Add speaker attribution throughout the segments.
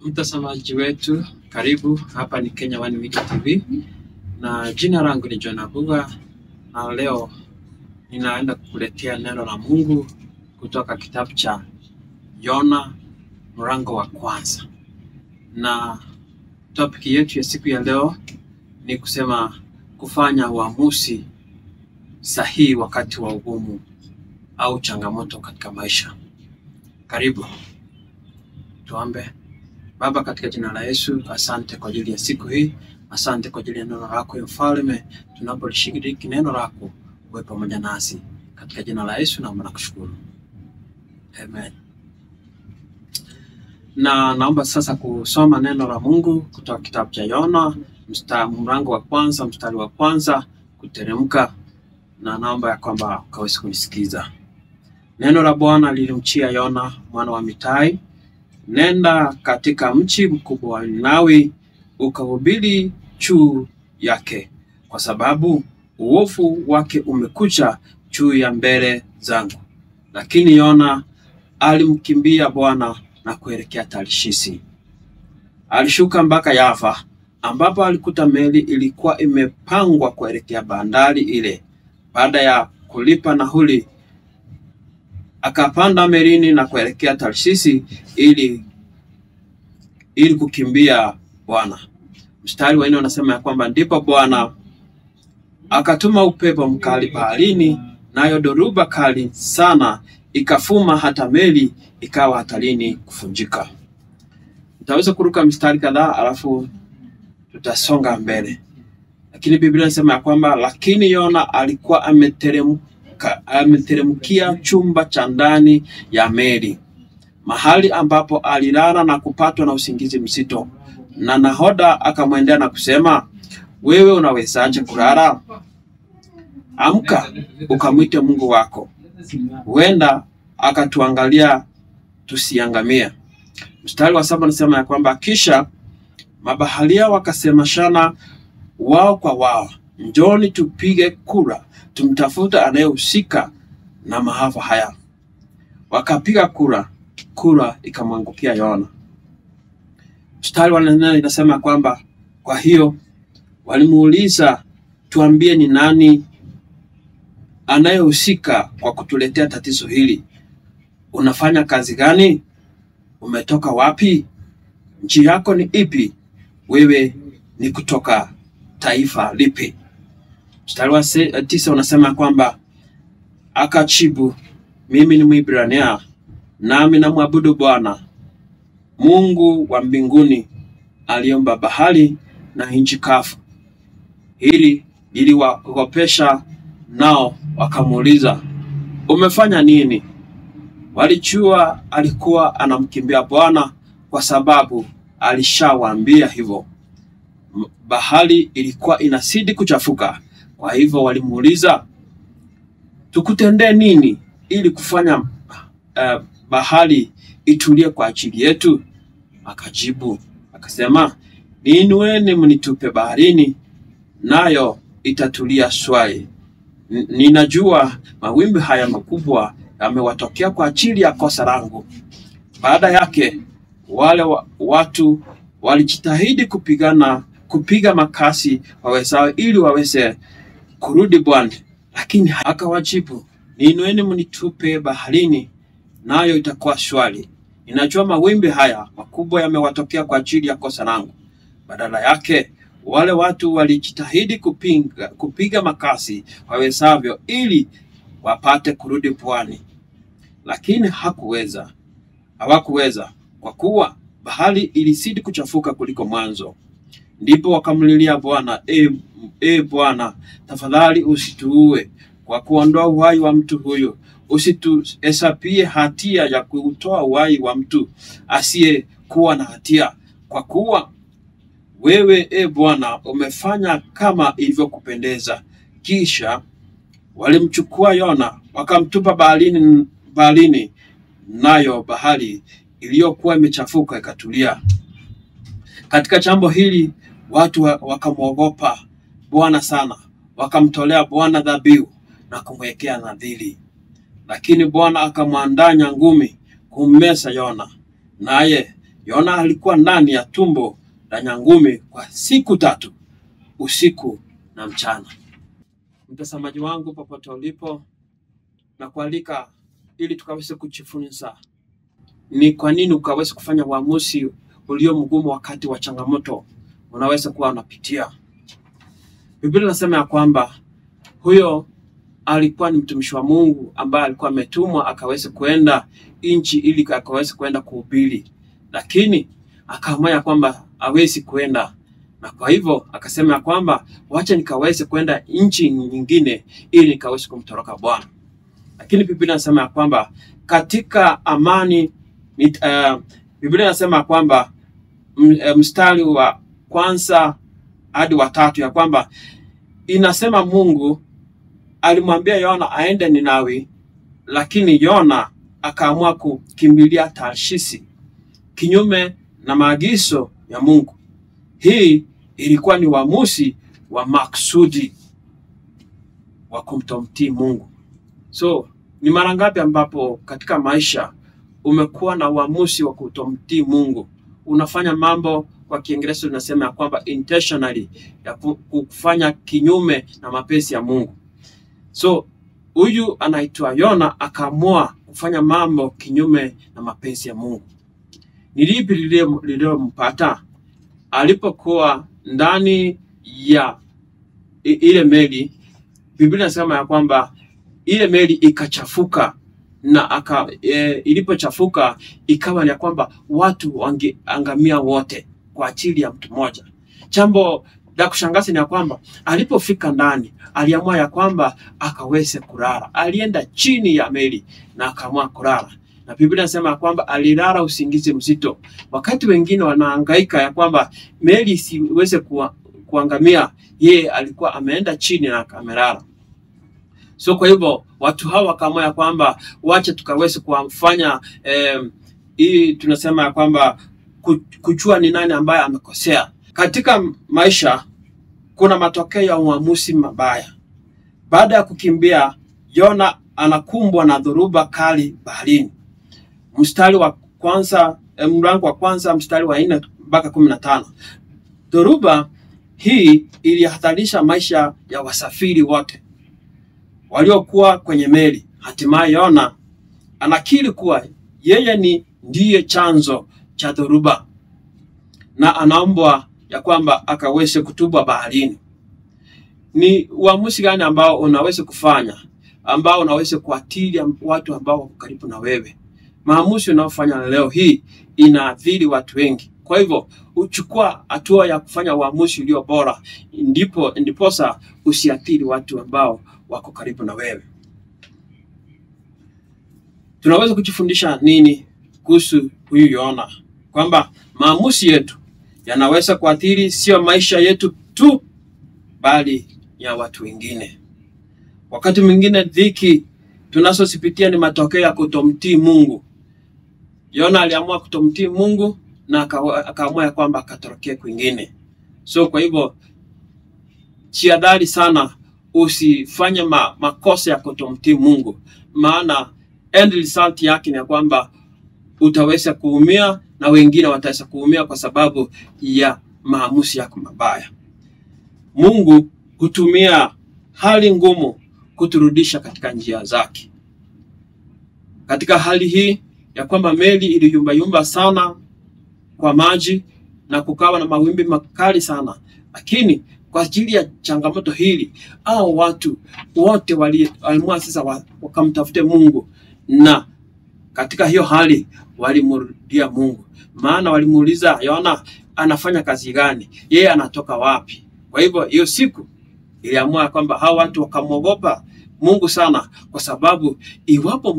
Speaker 1: Mtazamaji wetu, karibu. Hapa ni Kenya One Media TV na jina langu ni John Abuga, na leo ninaenda kukuletea neno la Mungu kutoka kitabu cha Yona mlango wa kwanza. Na topic yetu ya siku ya leo ni kusema kufanya uamuzi sahihi wakati wa ugumu au changamoto katika maisha. Karibu. Tuombe. Baba, katika jina la Yesu, asante kwa ajili ya siku hii. Asante kwa ajili ya neno lako ya mfalme. Tunapolishiriki neno lako, uwe pamoja nasi. Katika jina la Yesu naomba na kushukuru. Amen. Na naomba sasa kusoma neno la Mungu kutoka kitabu cha Yona, mlango wa kwanza, mstari wa kwanza kuteremka, na naomba ya kwamba ukaweze kunisikiza. Neno la Bwana lilimjia Yona mwana wa Amitai: nenda katika mji mkubwa wa Ninawi ukahubiri juu yake, kwa sababu uovu wake umekuja juu ya mbele zangu. Lakini Yona alimkimbia Bwana na kuelekea Tarshishi. Alishuka mpaka Yafa, ambapo alikuta meli ilikuwa imepangwa kuelekea bandari ile. Baada ya kulipa nauli, akapanda melini na kuelekea Tarshishi ili kukimbia Bwana. Mstari wa 4 unasema ya kwamba ndipo Bwana akatuma upepo mkali baharini, nayo dhoruba kali sana ikafuma hata meli ikawa hatarini kuvunjika. Nitaweza kuruka mstari kadhaa alafu tutasonga mbele. Lakini Biblia inasema ya kwamba lakini Yona alikuwa ameteremkia chumba cha ndani ya meli, mahali ambapo alilala na kupatwa na usingizi mzito. Na nahodha akamwendea na kusema, wewe unawezaje kulala? Amka ukamwite Mungu wako, huenda akatuangalia tusiangamie. Mstari wa 7 unasema ya kwamba kisha mabaharia wakasemashana wao kwa wao, njoni tupige kura tumtafuta anayehusika na maafa haya. Wakapiga kura ikamwangukia Yona. Mstari wa 8 inasema kwamba kwa hiyo walimuuliza, tuambie ni nani anayehusika kwa kutuletea tatizo hili? Unafanya kazi gani? Umetoka wapi? Nchi yako ni ipi? Wewe ni kutoka taifa lipi? Mstari wa 9 unasema kwamba akajibu, mimi ni Mwibrania, nami namwabudu Bwana Mungu wa mbinguni aliumba bahari na nchi kavu. Hili liliwaogopesha, nao wakamuuliza, umefanya nini? Walijua alikuwa anamkimbia Bwana kwa sababu alishawaambia hivyo. Bahari ilikuwa inazidi kuchafuka, kwa hivyo walimuuliza, tukutendee nini ili kufanya bahari itulie kwa ajili yetu? Akajibu akasema, niinueni mnitupe baharini, nayo itatulia shwari. Ninajua mawimbi haya makubwa yamewatokea kwa ajili ya kosa langu. Baada yake wale watu walijitahidi kupiga makasi wawezao ili waweze kurudi Bwana. Lakini akawajibu, niinueni mnitupe baharini, nayo itakuwa shwari. Ninajua mawimbi haya makubwa yamewatokea kwa ajili ya kosa langu. Badala yake wale watu walijitahidi kupiga makasi wawezavyo ili wapate kurudi pwani, lakini hawakuweza, kwa kuwa bahari ilizidi kuchafuka kuliko mwanzo. Ndipo wakamlilia Bwana, Bwana, tafadhali usituue kwa kuondoa uhai wa mtu huyu. Usituhesabie hatia ya kuutoa uhai wa mtu asiyekuwa na hatia, kwa kuwa wewe Bwana umefanya kama ilivyokupendeza. Kisha walimchukua Yona wakamtupa baharini, nayo bahari iliyokuwa imechafuka ikatulia. Katika jambo hili watu wakamwogopa Bwana sana, wakamtolea Bwana dhabihu na kumwekea nadhiri. Lakini Bwana akamwandaa nyangumi kummeza Yona, naye Yona alikuwa ndani ya tumbo la nyangumi kwa siku 3, usiku na mchana. Mtazamaji wangu popote ulipo, na kualika ili tukaweze kujifunza ni kwa nini ukaweze kufanya uamuzi ulio mgumu wakati wa changamoto unaweza kuwa unapitia. Biblia inasema ya kwamba huyo alikuwa ni mtumishi wa Mungu ambaye alikuwa ametumwa akaweze kuenda nchi ili akaweze kuenda kuhubiri, lakini akaamua ya kwamba hawezi kuenda, na kwa hivyo akasema ya kwamba wacha nikaweze kwenda nchi nyingine ili nikaweze kumtoroka Bwana. Lakini Biblia inasema ya kwamba katika amani, Biblia inasema ya kwamba mstari wa 1 hadi wa 3 ya kwamba inasema Mungu alimwambia Yona aende Ninawi, lakini Yona akaamua kukimbilia Tarshishi kinyume na maagizo ya Mungu. Hii ilikuwa ni uamuzi wa maksudi wa kumtomtii Mungu. So ni mara ngapi ambapo katika maisha umekuwa na uamuzi wa kutomtii Mungu? Unafanya mambo, kwa Kiingereza tunasema ya kwamba intentionally, ya kufanya kinyume na mapenzi ya Mungu. So huyu anaitwa Yona akaamua kufanya mambo kinyume na mapenzi ya Mungu. Ni lipi lililompata? Alipokuwa ndani ya ile meli, Biblia inasema ya kwamba ile meli ikachafuka, na ilipochafuka ikawa ya kwamba watu wangeangamia wote kwa ajili ya mtu mmoja. Jambo la kushangaza ni ya kwamba alipofika ndani aliamua ya kwamba akaweze kulala. Alienda chini ya meli na akaamua kulala, na Biblia inasema ya kwamba alilala usingizi mzito. Wakati wengine wanahangaika ya kwamba meli isiweze kuangamia, yeye alikuwa ameenda chini na amelala. So kwa hivyo watu hawa wakaamua ya kwamba wacha tukaweze kufanya hii tunasema ya kwamba kujua ni nani ambaye amekosea. Katika maisha kuna matokeo ya uamuzi mabaya. Baada ya kukimbia, Yona anakumbwa na dhoruba kali baharini. Mstari wa 1, mlango wa 1 mstari wa 4 mpaka 15. Dhoruba hii ilihatarisha maisha ya wasafiri wote waliokuwa kwenye meli. Hatimaye Yona anakiri kuwa yeye ndiye chanzo cha dhoruba, na anaomba ya kwamba akaweze kutupwa baharini. Ni uamuzi gani ambao unaweza kufanya, ambao unaweza kuathiri watu ambao wako karibu na wewe? Maamuzi unayofanya leo hii inaathiri watu wengi. Kwa hivyo uchukua hatua ya kufanya uamuzi ulio bora, ndiposa usiathiri watu ambao wako karibu na wewe. Tunaweza kujifundisha nini kuhusu huyu Yona? Kwamba maamuzi yetu yanaweza kuathiri sio maisha yetu tu, bali ya watu wengine. Wakati mwingine dhiki tunazozipitia ni matokeo ya kutomtii Mungu. Yona aliamua kutomtii Mungu na akaamua kwamba akatorokea kwingine. So kwa hivyo jihadhari sana, usifanye makosa ya kutomtii Mungu, maana end result yake ni kwamba utaweza kuumia na wengine wataweza kuumia kwa sababu ya maamuzi yako mabaya. Mungu hutumia hali ngumu kuturudisha katika njia zake. Katika hali hii ya kwamba meli iliyumba sana kwa maji na kukawa na mawimbi makali sana, lakini kwa ajili ya changamoto hili watu wote waliamua sasa wakamtafute Mungu, na katika hiyo hali walimrudia Mungu. Maana walimuuliza Yona anafanya kazi gani, yeye anatoka wapi? Kwa hivyo hiyo siku iliamua kwamba hao watu wakamwogopa Mungu sana, kwa sababu iwapo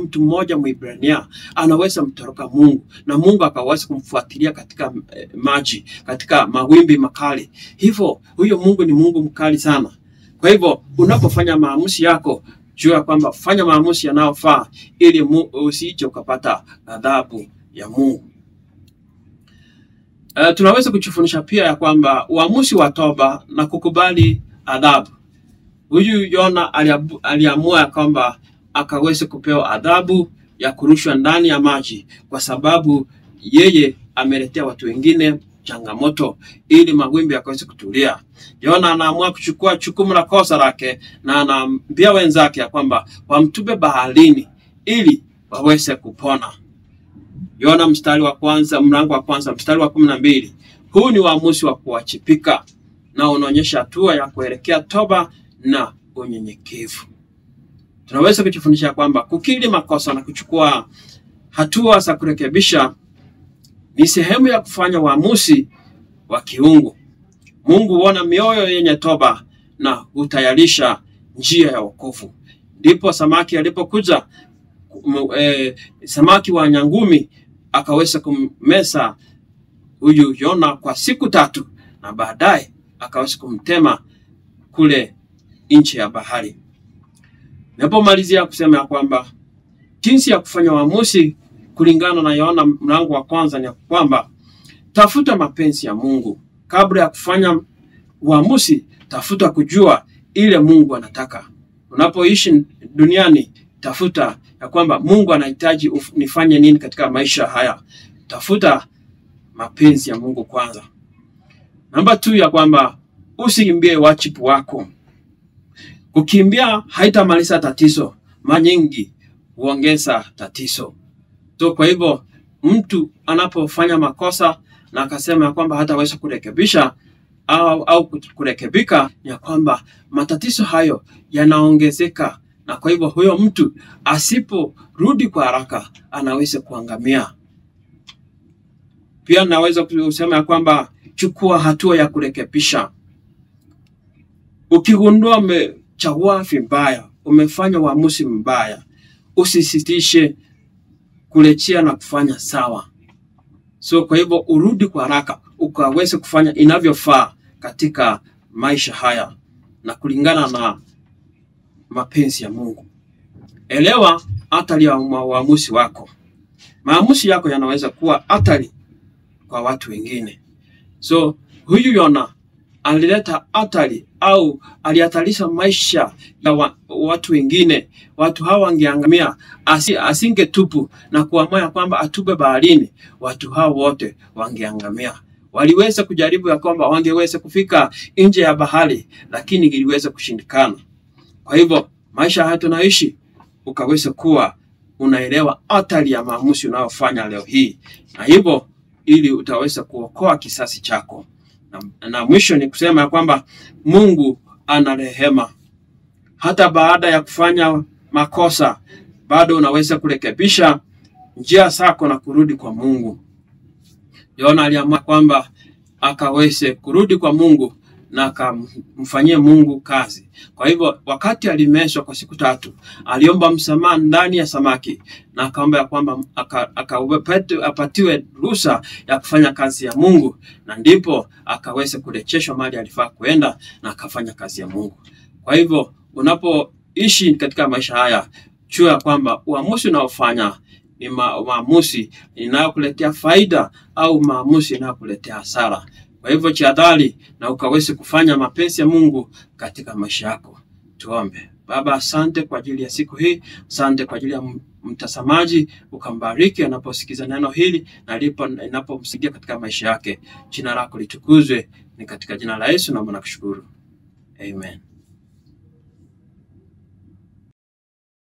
Speaker 1: mtu mmoja Mwibrania anaweza mtoroka Mungu, na Mungu akaweza kumfuatilia katika maji, katika mawimbi makali, hivyo huyo Mungu ni Mungu mkali sana. Kwa hivyo unapofanya maamuzi yako, jua kwamba fanya maamuzi yanayofaa ili usije ukapata adhabu ya Mungu. Tunaweza kujifundisha pia ya kwamba uamuzi wa toba na kukubali adhabu. Huyu Yona aliamua kwamba akaweze kupewa adhabu ya kurushwa ndani ya maji, kwa sababu yeye ameletea watu wengine changamoto ili mawimbi yakaweze kutulia. Yona anaamua kuchukua jukumu la kosa lake na anaambia wenzake ya kwamba wamtupe baharini ili waweze kupona. Yona mstari wa kwanza, mlango wa kwanza, mstari wa 12. Huu ni uamuzi wa kuachipika na unaonyesha hatua ya kuelekea toba na unyenyekevu. Tunaweza kujifundisha kwamba kukiri makosa na kuchukua hatua za kurekebisha ni sehemu ya kufanya uamuzi wa kiungu. Mungu huona mioyo yenye toba na hutayarisha njia ya wokovu. Ndipo samaki alipokuja, samaki wa nyangumi akaweza kummeza huyu Yona kwa siku 3 na baadaye akaweza kumtema kule nchi ya bahari. Napomalizia kusema ya kwamba jinsi ya kufanya uamuzi kulingana na Yohana mlango wa kwanza ni kwamba tafuta mapenzi ya Mungu. Kabla ya kufanya uamuzi, tafuta kujua ile Mungu anataka. Unapoishi duniani, tafuta ya kwamba Mungu anahitaji nifanye nini katika maisha haya. Tafuta mapenzi ya Mungu kwanza. Namba 2 ya kwamba usikimbie wajibu wako. Kukimbia haitamaliza tatizo, mara nyingi huongeza tatizo. Kwa hivyo mtu anapofanya makosa na akasema ya kwamba hataweza kurekebisha au kurekebika, ya kwamba matatizo hayo yanaongezeka, na kwa hivyo huyo mtu asiporudi kwa haraka anaweza kuangamia. Pia naweza kusema ya kwamba chukua hatua ya kurekebisha. Ukigundua umechagua vibaya, umefanya uamuzi mbaya, usisitishe kurejea na kufanya sawa. Kwa hivyo urudi kwa haraka ukaweze kufanya inavyofaa katika maisha haya na kulingana na mapenzi ya Mungu. Elewa hatari ya uamuzi wako. Maamuzi yako yanaweza kuwa hatari kwa watu wengine. Huyu Yona alileta hatari au alihatarisha maisha ya watu wengine. Watu hawa wangeangamia asingetubu na kuamua kwamba atupe baharini. Watu hao wote wangeangamia. Waliweza kujaribu ya kwamba wangeweza kufika nje ya bahari, lakini iliweza kushindikana. Kwa hivyo maisha haya tunaishi, ukaweza kuwa unaelewa hatari ya maamuzi unayofanya leo hii, na hivyo ili utaweza kuokoa kisasi chako. Na mwisho ni kusema ya kwamba Mungu ana rehema. Hata baada ya kufanya makosa, bado unaweza kurekebisha njia zako na kurudi kwa Mungu. Yona aliamua kwamba akaweze kurudi kwa Mungu na akamfanyia Mungu kazi. Kwa hivyo wakati alimezwa kwa siku 3, aliomba msamaha ndani ya samaki na akaomba ya kwamba apatiwe ruhusa ya kufanya kazi ya Mungu, na ndipo akaweza kurejeshwa mahali alifaa kuenda na akafanya kazi ya Mungu. Kwa hivyo unapoishi katika maisha haya, jua kwamba uamuzi unaofanya ni maamuzi inayokuletea faida au maamuzi inayokuletea hasara. Kwa hivyo jihadhari na ukaweze kufanya mapenzi ya Mungu katika maisha yako. Tuombe. Baba, asante kwa ajili ya siku hii. Asante kwa ajili ya mtazamaji, ukambariki anaposikiza neno hili na inapomsaidia katika maisha yake. Jina lako litukuzwe, ni katika jina la Yesu naomba na kushukuru. Amen.